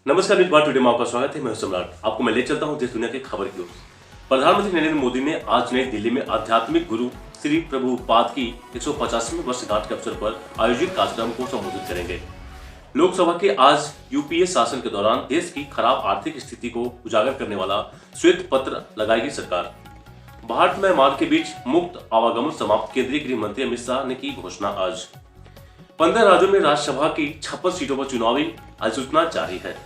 नमस्कार न्यूज बार टुडे में आपका स्वागत है। मैं हूं सम्राट। आपको मैं ले चलता हूं देश दुनिया की खबर की ओर। प्रधानमंत्री नरेंद्र मोदी ने आज नई दिल्ली में आध्यात्मिक गुरु श्री प्रभुपाद की 150वीं वर्षगांठ के अवसर पर आयोजित कार्यक्रम को संबोधित करेंगे। लोकसभा के आज यूपीए शासन के दौरान देश की खराब आर्थिक स्थिति को उजागर करने वाला श्वेत पत्र लगाएगी सरकार। भारत म्यांमार के बीच मुक्त आवागमन समाप्त, केंद्रीय गृह मंत्री अमित शाह ने की घोषणा। आज 15 राज्यों में राज्यसभा की 56 सीटों पर चुनावी अधिसूचना जारी है।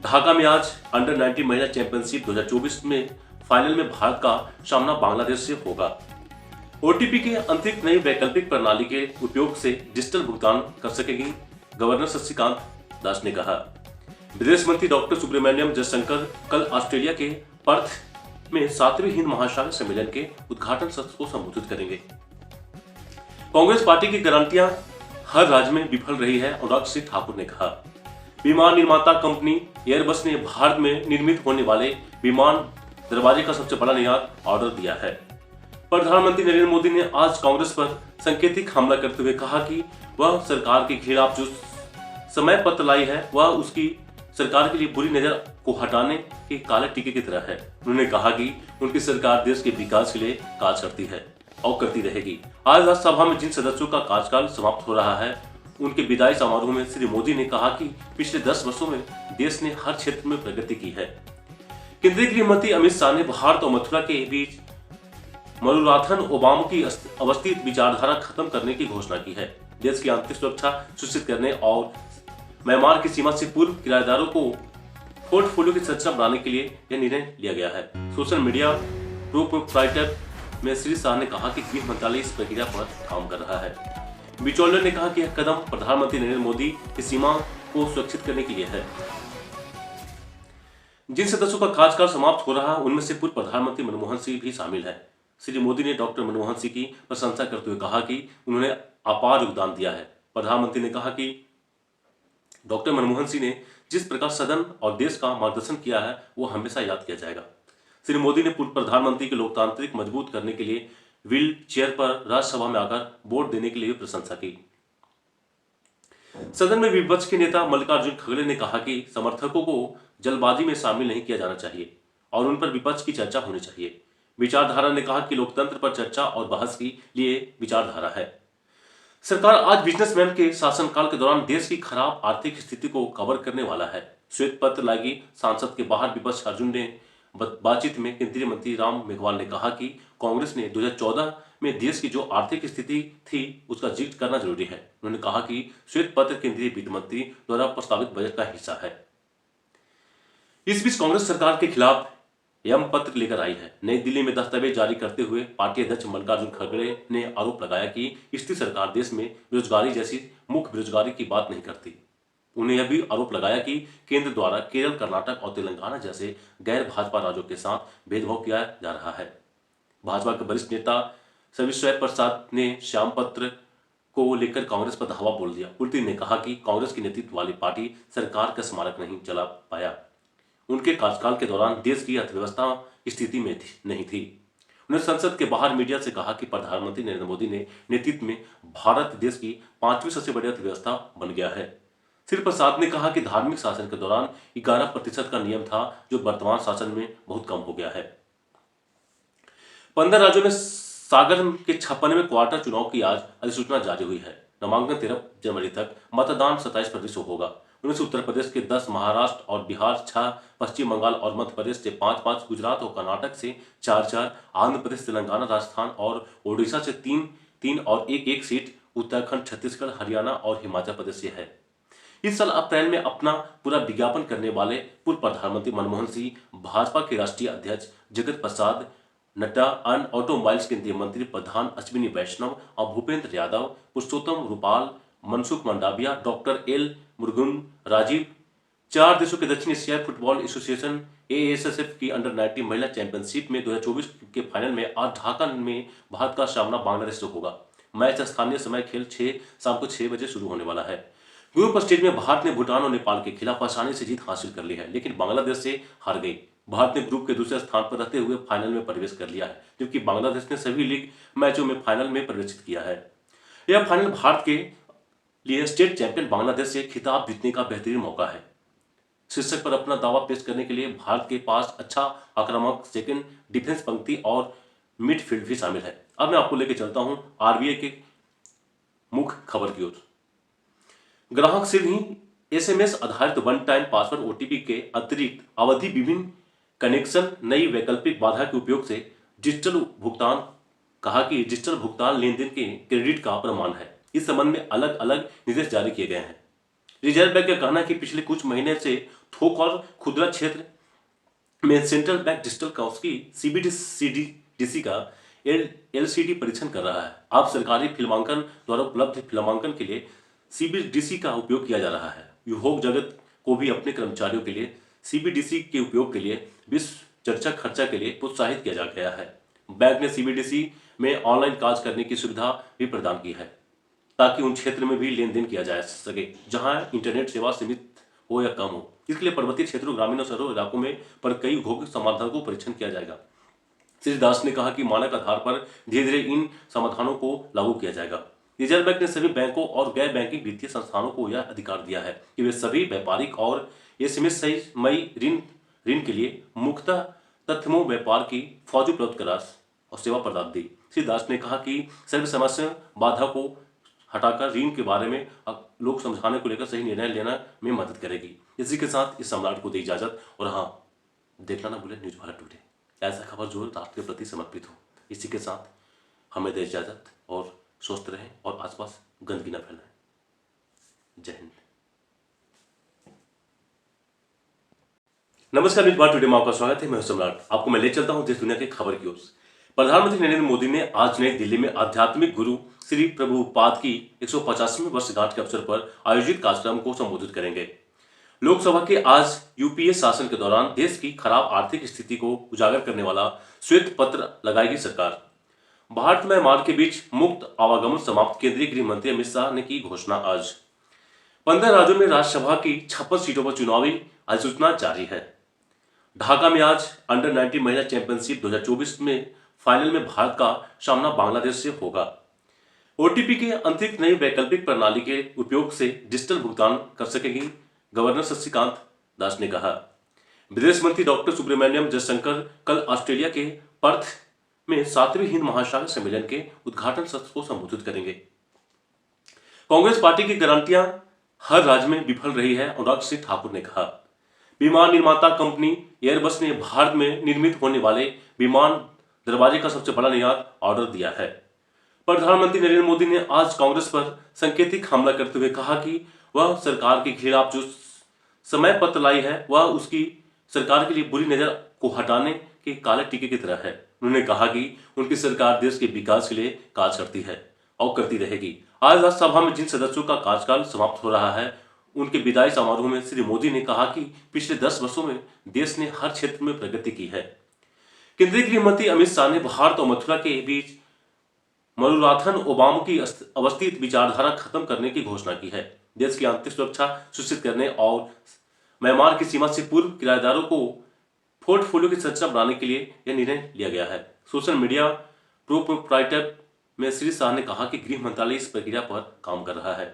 ढाका में आज अंडर 19 महिला चैंपियनशिप 2024 में फाइनल में भारत का सामना बांग्लादेश से होगा। ओटीपी के अंतरिक्त नई वैकल्पिक प्रणाली के उपयोग से डिजिटल भुगतान कर सकेगी, गवर्नर शक्तिकांत दास ने कहा। विदेश मंत्री डॉक्टर सुब्रमण्यम जयशंकर कल ऑस्ट्रेलिया के पर्थ में 7वें हिंद महासागर सम्मेलन के उद्घाटन सत्र को संबोधित करेंगे। कांग्रेस पार्टी की गारंटियां हर राज्य में विफल रही है, अनुराग सिंह ठाकुर ने कहा। विमान निर्माता कंपनी एयरबस ने भारत में निर्मित होने वाले विमान दरवाजे का सबसे बड़ा निर्यात ऑर्डर दिया है। प्रधानमंत्री नरेंद्र मोदी ने आज कांग्रेस पर सांकेतिक हमला करते हुए कहा कि वह सरकार के खिलाफ जो समय पत्र लाई है वह उसकी सरकार के लिए बुरी नजर को हटाने के काले टीके की तरह है। उन्होंने कहा कि उनकी सरकार देश के विकास के लिए कार्य करती है और करती रहेगी। आज राज्यसभा में जिन सदस्यों का कार्यकाल समाप्त हो रहा है उनके विदाई समारोह में श्री मोदी ने कहा कि पिछले 10 वर्षों में देश ने हर क्षेत्र में प्रगति की है। केंद्रीय गृह मंत्री अमित शाह ने भारत और मथुरा के बीच मरुराथन ओबामा की अवस्थित विचारधारा खत्म करने की घोषणा की है। देश की आंतरिक सुरक्षा सुनिश्चित करने और म्यांमार की सीमा से पूर्व किराएदारों को पोर्टफोलियो की संरचना बनाने के लिए यह निर्णय लिया गया है। सोशल मीडिया प्रोप्राइटर में श्री शाह ने कहा कि गृह मंत्रालय इस प्रक्रिया पर काम कर रहा है। बिचौलियों ने कहा कि यह कदम प्रधानमंत्री नरेंद्र मोदी की सीमा को सुरक्षित करने के लिए है। जिन सदस्यों का कार्यकाल समाप्त हो रहा है उनमें से पूर्व प्रधानमंत्री मनमोहन सिंह भी शामिल है। श्री मोदी ने डॉक्टर मनमोहन सिंह की प्रशंसा करते हुए कहा कि उन्होंने अपार योगदान दिया है। प्रधानमंत्री ने कहा कि डॉक्टर मनमोहन सिंह ने जिस प्रकार सदन और देश का मार्गदर्शन किया है वो हमेशा याद किया जाएगा। श्री मोदी ने पूर्व प्रधानमंत्री के लोकतांत्रिक मजबूत करने के लिए व्हील चेयर पर राज्यसभा में आकर वोट देने के लिए प्रशंसा की। सदन में विपक्ष के नेता मल्लिकार्जुन खड़गे ने कहा कि समर्थकों को जल्दबाजी में शामिल नहीं किया जाना चाहिए और उन पर विपक्ष की चर्चा होनी चाहिए। विचारधारा ने कहा कि लोकतंत्र पर चर्चा और बहस के लिए विचारधारा है। सरकार आज बिजनेसमैन के शासनकाल के दौरान देश की खराब आर्थिक स्थिति को कवर करने वाला है। श्वेत पत्र लाएगी। सांसद के बाहर विपक्ष अर्जुन ने बातचीत में केंद्रीय मंत्री राम मेघवाल ने कहा कि कांग्रेस ने 2014 में देश की जो आर्थिक स्थिति थी उसका जिक्र करना जरूरी है। उन्होंने कहा कि श्वेत पत्र केंद्रीय वित्त मंत्री द्वारा प्रस्तावित बजट का हिस्सा है। इस बीच कांग्रेस सरकार के खिलाफ यम पत्र लेकर आई है। नई दिल्ली में दस्तावेज जारी करते हुए पार्टी अध्यक्ष मल्लिकार्जुन खड़गे ने आरोप लगाया कि स्थिर सरकार देश में बेरोजगारी जैसी मुख्य बेरोजगारी की बात नहीं करती। उन्हें यह भी आरोप लगाया कि केंद्र द्वारा केरल, कर्नाटक और तेलंगाना जैसे गैर भाजपा राज्यों के साथ भेदभाव किया जा रहा है। भाजपा के वरिष्ठ नेता रविशंकर प्रसाद ने श्याम पत्र को लेकर कांग्रेस पर धावा बोल दिया। उल्टी ने कहा कि कांग्रेस की नेतृत्व वाली पार्टी सरकार का स्मारक नहीं चला पाया। उनके कार्यकाल के दौरान देश की अर्थव्यवस्था स्थिति में नहीं थी। उन्होंने संसद के बाहर मीडिया से कहा कि प्रधानमंत्री नरेंद्र मोदी ने नेतृत्व में भारत देश की 5वीं सबसे बड़ी अर्थव्यवस्था बन गया है। श्री प्रसाद ने कहा कि धार्मिक शासन के दौरान 11% का नियम था जो वर्तमान शासन में बहुत कम हो गया है। 15 राज्यों में सागर के 56वें क्वार्टर चुनाव की आज अधिसूचना जारी हुई है। नामांकन 13 जनवरी तक, मतदान 27 फरवरी से होगा। उनमें से उत्तर प्रदेश के 10, महाराष्ट्र और बिहार 6, पश्चिम बंगाल और मध्य प्रदेश से 5-5, गुजरात और कर्नाटक से 4-4, आंध्र प्रदेश, तेलंगाना, राजस्थान और ओडिशा से 3-3 और 1-1 सीट उत्तराखंड, छत्तीसगढ़, हरियाणा और हिमाचल प्रदेश से है। इस साल अप्रैल में अपना पूरा विज्ञापन करने वाले पूर्व प्रधानमंत्री मनमोहन सिंह, भाजपा के राष्ट्रीय अध्यक्ष जगत प्रसाद नड्डा, अन्य ऑटोमोबाइल्स केंद्रीय मंत्री प्रधान अश्विनी वैष्णव और भूपेंद्र यादव, पुरुषोत्तम रूपाल, मनसुख मंडाविया, डॉक्टर एल मुरुगन, राजीव, 4 देशों के दक्षिण एशियाई फुटबॉल एसोसिएशन एएसएफ की अंडर 19 महिला चैंपियनशिप में 2024 के फाइनल में आज ढाका में भारत का सामना बांग्लादेश से होगा। मैच स्थानीय समय खेल शाम को 6 बजे शुरू होने वाला है। ग्रुप स्टेज में भारत ने भूटान और नेपाल के खिलाफ आसानी से जीत हासिल कर ली है, लेकिन बांग्लादेश से हार गई। भारत ने ग्रुप के दूसरे स्थान पर रहते हुए फाइनल में प्रवेश कर लिया है, जबकि बांग्लादेश ने सभी लीग मैचों में फाइनल में प्रवेशित किया है। यह फाइनल भारत के लिए स्टेट चैंपियन बांग्लादेश से खिताब जीतने का बेहतरीन मौका है। शीर्षक पर अपना दावा पेश करने के लिए भारत के पास अच्छा आक्रामक सेकंड डिफेंस पंक्ति और मिडफील्ड भी शामिल है। अब मैं आपको लेकर चलता हूं आरबीआई के मुख्य खबर की ओर। ग्राहक सिर्फ ही एसएमएस आधारित वन टाइम पासवर्ड ओटीपी के अतिरिक्त अवधि विभिन्न कनेक्शन नई वैकल्पिक बाधा के उपयोग से डिजिटल भुगतान कहा कि डिजिटल भुगतान लेन देन के क्रेडिट का प्रमाण है। इस संबंध में अलग अलग निर्देश जारी किए गए हैं। रिजर्व बैंक का कहना है कि पिछले कुछ महीने से थोक और खुदरा क्षेत्र में सेंट्रल बैंक डिजिटल काउंस की सीबीडीसी का एलसीडी परीक्षण कर रहा है। अब सरकारी फिल्मांकन द्वारा उपलब्ध फिल्मांकन के लिए सीबीडीसी का उपयोग किया जा रहा है। उद्योग जगत को भी अपने कर्मचारियों के लिए सीबीडीसी के उपयोग के लिए विश्व चर्चा खर्चा के लिए प्रोत्साहित किया जा गया है। बैंक ने सीबीडीसी में ऑनलाइन कार्य करने की सुविधा भी प्रदान की है ताकि उन क्षेत्र में भी लेन देन किया जा सके जहां इंटरनेट सेवा सीमित हो या कम हो। इसके लिए पर्वतीय क्षेत्रों, ग्रामीण और शहरी इलाकों में पर कई औद्योगिक समाधानों को परीक्षण किया जाएगा। श्री दास ने कहा कि मानक आधार पर धीरे धीरे इन समाधानों को लागू किया जाएगा। रिजर्व बैंक ने सभी बैंकों और गैर बैंकिंग वित्तीय संस्थानों को यह अधिकार दिया है कि वे सभी व्यापारिक और एसएमएस मई ऋण के लिए मुख्यतः तथ्यों व्यापार की फौज उपलब्ध करा और सेवा प्रदान दी। श्री दास ने कहा कि सभी समस्या बाधा को हटाकर ऋण के बारे में लोग समझाने को लेकर सही निर्णय लेना में मदद करेगी। इसी के साथ इस सम्राट को दी इजाजत। और हाँ, देखना ना भूलें न्यूज़ भारत टुडे, ऐसा खबर जो राष्ट्र के प्रति समर्पित हो। इसी के साथ हमें दे इजाजत और स्वस्थ रहें और आसपास गंदगी न फैलाएं। जय हिंद। नमस्कार, न्यूज़ भारत टुडे में आपका स्वागत है। मैं सम्राट। आपको मैं ले चलता हूं देश दुनिया की खबर की ओर। प्रधानमंत्री नरेंद्र मोदी ने आज नई दिल्ली में आध्यात्मिक गुरु श्री प्रभुपाद की 150वीं वर्षगांठ के अवसर पर आयोजित कार्यक्रम को संबोधित करेंगे। लोकसभा के आज यूपीए शासन के दौरान देश की खराब आर्थिक स्थिति को उजागर करने वाला श्वेत पत्र लगाएगी सरकार। भारत म्यांमार के बीच मुक्त आवागमन समाप्त, केंद्रीय गृह मंत्री अमित शाह ने की घोषणा। आज 15 राज्यों में राज्यसभा की 56 सीटों पर चुनावी अधिसूचना जारी है। ढाका में आज अंडर 19 महिला चैंपियनशिप 2024 में फाइनल में भारत का सामना बांग्लादेश से होगा। ओटीपी के अतिरिक्त नई वैकल्पिक प्रणाली के उपयोग से डिजिटल भुगतान कर सकेंगी गवर्नर शक्तिकांत दास ने कहा। विदेश मंत्री डॉक्टर सुब्रमण्यम जयशंकर कल ऑस्ट्रेलिया के पर्थ में 7वें हिंद महासागर सम्मेलन के उद्घाटन सत्र को संबोधित करेंगे। कांग्रेस पार्टी की गारंटियां हर राज्य में विफल रही है, अनुराग सिंह ठाकुर ने कहा। विमान निर्माता कंपनी एयरबस ने भारत में निर्मित होने वाले विमान दरवाजे का सबसे बड़ा निर्यात ऑर्डर दिया है। प्रधानमंत्री नरेंद्र मोदी ने आज कांग्रेस पर सांकेतिक हमला करते हुए कहा कि वह सरकार के खिलाफ जो समय पत्र लाई है वह उसकी सरकार के लिए बुरी नजर को हटाने के काले टीके की तरह है। उन्होंने कहा कि उनकी सरकार देश के विकास के लिए कार्य करती है और करती रहेगी। आज राज्यसभा में जिन सदस्यों का कार्यकाल समाप्त हो रहा है उनके विदाई समारोह में श्री मोदी ने कहा कि पिछले 10 वर्षों में देश ने हर क्षेत्र में प्रगति की है। केंद्रीय गृह मंत्री अमित शाह ने भारत और मथुरा के बीच मरुराथन ओबामा की अवस्थित विचारधारा खत्म करने की घोषणा की है। देश की आंतरिक सुरक्षा सुनिश्चित करने और म्यांमार की सीमा से पूर्व किराएदारों को पोर्टफोलियो की संरचना बनाने के लिए यह निर्णय लिया गया है। सोशल मीडिया प्रोप्राइटर में श्री शाह ने कहा कि गृह मंत्रालय इस प्रक्रिया पर काम कर रहा है।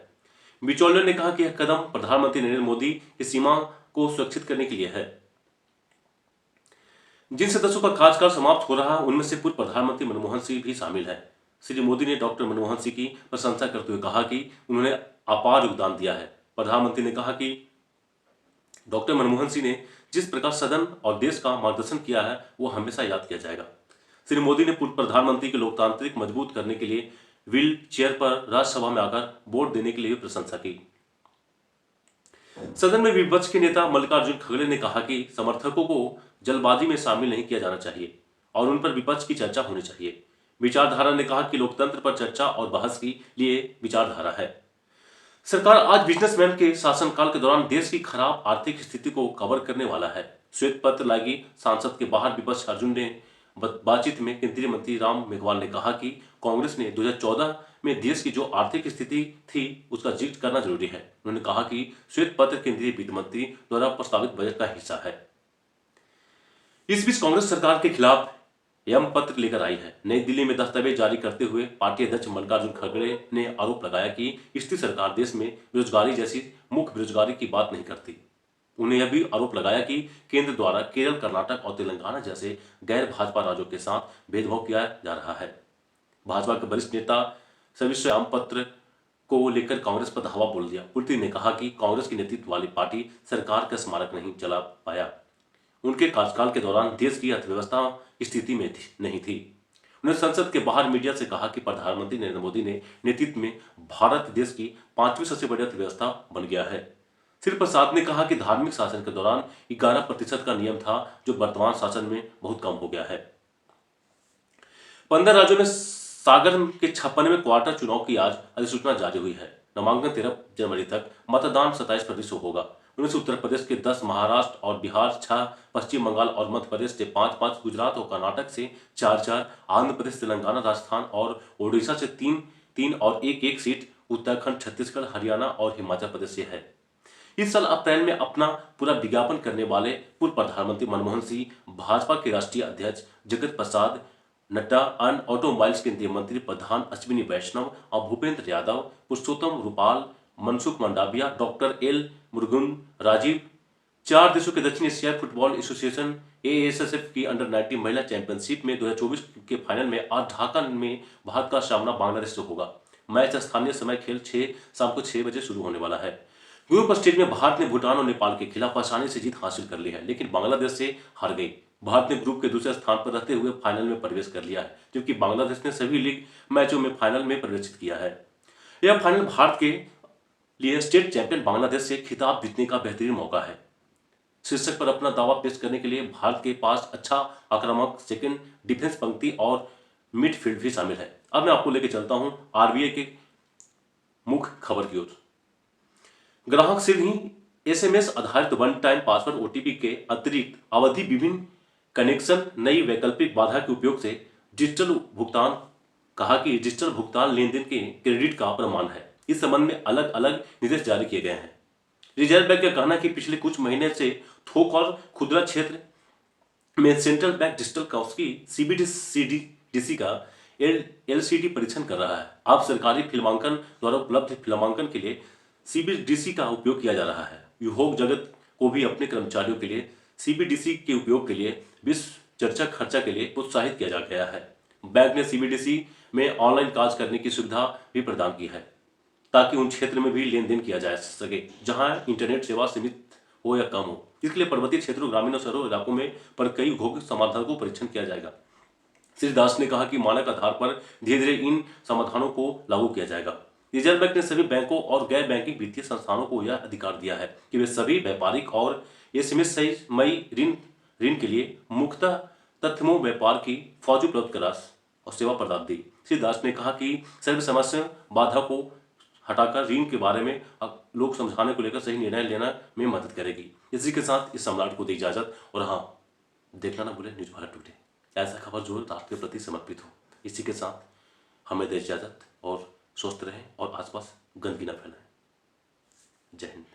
बिचौलियों ने कहा कि यह कदम प्रधानमंत्री नरेंद्र मोदी की सीमा को सुरक्षित करने के लिए है। जिन सदस्यों का कार्यकाल समाप्त हो रहा है उनमें से पूर्व प्रधानमंत्री मनमोहन सिंह भी शामिल हैं। श्री मोदी ने डॉक्टर मनमोहन सिंह की प्रशंसा करते हुए कहा कि उन्होंने अपार योगदान दिया है। प्रधानमंत्री ने कहा कि डॉक्टर मनमोहन सिंह ने जिस प्रकार सदन और देश का मार्गदर्शन किया है वो हमेशा याद किया जाएगा। श्री मोदी ने पूर्व प्रधानमंत्री के लोकतांत्रिक मजबूत करने के लिए व्हील चेयर पर राज्यसभा में आकर वोट देने के लिए भी प्रशंसा की। सदन में विपक्ष के नेता मल्लिकार्जुन खड़गे ने कहा कि समर्थकों को जल्दबाजी में शामिल नहीं किया जाना चाहिए और उन पर विपक्ष की चर्चा होनी चाहिए। विचारधारा ने कहा कि लोकतंत्र पर चर्चा और बहस के लिए विचारधारा है। सरकार आज बिजनेसमैन के शासनकाल के दौरान देश की खराब आर्थिक स्थिति को कवर करने वाला है। श्वेत पत्र लाएगी। सांसद के बाहर विपक्ष अर्जुन ने बातचीत में केंद्रीय मंत्री राम मेघवाल ने कहा कि कांग्रेस ने 2014 में देश की जो आर्थिक स्थिति थी उसका जिक्र करना जरूरी है। उन्होंने कहा कि श्वेत पत्र केंद्रीय वित्त मंत्री द्वारा प्रस्तावित बजट का हिस्सा है। इस बीच कांग्रेस सरकार के खिलाफ यम पत्र लेकर आई है। नई दिल्ली में दस्तावेज जारी करते हुए पार्टी अध्यक्ष मल्लिकार्जुन खड़गे ने आरोप लगाया कि स्थिर सरकार देश में बेरोजगारी जैसी मुख्य बेरोजगारी की बात नहीं करती। उन्होंने यह भी आरोप लगाया कि केंद्र द्वारा केरल, कर्नाटक और तेलंगाना जैसे गैर भाजपा राज्यों के साथ भेदभाव किया जा रहा है। भाजपा के वरिष्ठ नेता सविश्व पत्र को लेकर कांग्रेस पर धावा बोल दिया। पुत्री ने कहा कि कांग्रेस की नेतृत्व वाली पार्टी सरकार का स्मारक नहीं चला पाया। उनके कार्यकाल के दौरान देश की अर्थव्यवस्था स्थिति में नहीं थी। उन्होंने संसद के बाहर मीडिया से कहा कि प्रधानमंत्री नरेंद्र मोदी ने नेतृत्व में भारत देश की 5वीं सबसे बड़ी अर्थव्यवस्था बन गया है। श्री प्रसाद ने कहा कि धार्मिक शासन के दौरान 11% का नियम था, जो वर्तमान शासन में बहुत कम हो गया है। 15 राज्यों में सागर के 56वें क्वार्टर चुनाव की आज अधिसूचना जारी हुई है। नामांकन 13 जनवरी तक, मतदान 27 फरवरी से होगा। उनमें से उत्तर प्रदेश के 10, महाराष्ट्र और बिहार 6, पश्चिम बंगाल और मध्य प्रदेश से 5-5, गुजरात और कर्नाटक से 4-4, आंध्र प्रदेश, तेलंगाना, राजस्थान और ओडिशा से 3-3 और 1-1 सीट उत्तराखंड, छत्तीसगढ़, हरियाणा और हिमाचल प्रदेश से है। इस साल अप्रैल में अपना पूरा विज्ञापन करने वाले पूर्व प्रधानमंत्री मनमोहन सिंह, भाजपा के राष्ट्रीय अध्यक्ष जगत प्रसाद नड्डा, अन्य ऑटोमोबाइल्स केंद्रीय मंत्री प्रधान अश्विनी वैष्णव और भूपेंद्र यादव, पुरुषोत्तम रूपाल, मनसुख मंडाविया, डॉक्टर एल मुरुगन, राजीव, 4 देशों के दक्षिण एशियाई फुटबॉल एसोसिएशन AASSF की अंडर-19 महिला चैंपियनशिप में 2024 के फाइनल में आज ढाका में भारत का सामना बांग्लादेश से होगा। मैच स्थानीय समय खेल शाम को 6 बजे शुरू होने वाला है। ग्रुप स्टेज में भारत ने भूटान और नेपाल के खिलाफ आसानी से जीत हासिल कर ली है, लेकिन बांग्लादेश से हार गई। भारत ने ग्रुप के दूसरे स्थान पर रहते हुए फाइनल में प्रवेश कर लिया है, जबकि बांग्लादेश ने सभी लीग मैचों में फाइनल में प्रवेशित किया है। यह फाइनल भारत के लिए स्टेट चैंपियन बांग्लादेश से खिताब जीतने का बेहतरीन मौका है। शीर्षक पर अपना दावा पेश करने के लिए भारत के पास अच्छा आक्रामक सेकंड डिफेंस पंक्ति और मिडफील्ड भी शामिल है। अब मैं आपको लेकर चलता हूं RBI के मुख्य खबर की ओर। ग्राहक शीघ्र ही SMS आधारित वन टाइम पासवर्ड OTP के अतिरिक्त अवधि विभिन्न कनेक्शन नई वैकल्पिक बाधा के उपयोग से डिजिटल भुगतान। कहा कि डिजिटल भुगतान लेनदेन के क्रेडिट का प्रमाण है। इस संबंध में अलग अलग निर्देश जारी किए गए हैं। रिजर्व बैंक का कहना है कि पिछले कुछ महीने से थोक और खुदरा क्षेत्र में सेंट्रल बैंक डिजिटल काउंस की CBDC का LCD परीक्षण कर रहा है। अब सरकारी फिल्मांकन द्वारा उपलब्ध फिल्मांकन के लिए CBDC का उपयोग किया जा रहा है। उद्योग जगत को भी अपने कर्मचारियों के लिए CBDC के उपयोग के लिए विश्व चर्चा खर्चा के लिए प्रोत्साहित किया जा गया है। बैंक ने CBDC में ऑनलाइन काज करने की सुविधा भी प्रदान की है, ताकि उन क्षेत्र में भी लेन देन किया जा सके जहां इंटरनेट सेवा सीमित हो या कम हो। इसके लिए पर्वतीय क्षेत्रों, ग्रामीण और शहरों इलाकों में पर कई औद्योगिक समाधानों को परीक्षण किया जाएगा। श्री दास ने कहा कि मानक आधार पर धीरे धीरे इन समाधानों को लागू किया जाएगा। रिजर्व बैंक ने सभी बैंकों और गैर बैंकिंग वित्तीय संस्थानों को यह अधिकार दिया है कि वे सभी व्यापारिक और SMS ऋण के लिए मुख्यतः तथ्यमय व्यापार की फौज उपलब्ध करा और सेवा प्रदान दी। श्री दास ने कहा कि सभी समस्या बाधा को हटाकर ऋण के बारे में लोग समझाने को लेकर सही निर्णय लेना में मदद करेगी। इसी के साथ इस सम्राट को दी इजाजत। और हाँ, देखना ना भूले न्यूज़ भारत टुडे, ऐसा खबर जो राष्ट्र के प्रति समर्पित हो। इसी के साथ हमें दे इजाजत और स्वस्थ रहें और आसपास गंदगी न फैलाएं। जय हिंद।